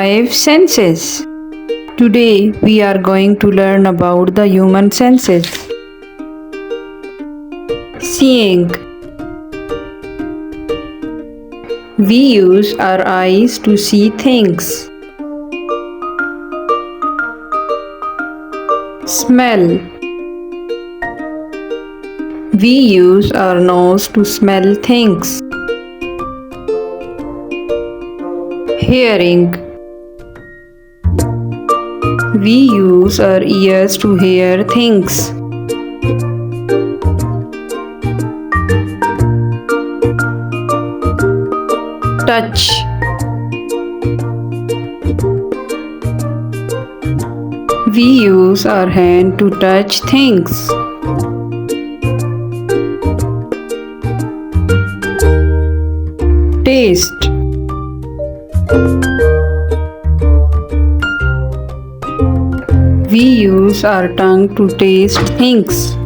five senses. Today we are going to learn about the human senses. Seeing. We use our eyes to see things. Smell. We use our nose to smell things. Hearing. We use our ears to hear things. Touch. We use our hand to touch things. Taste. We use our tongue to taste things.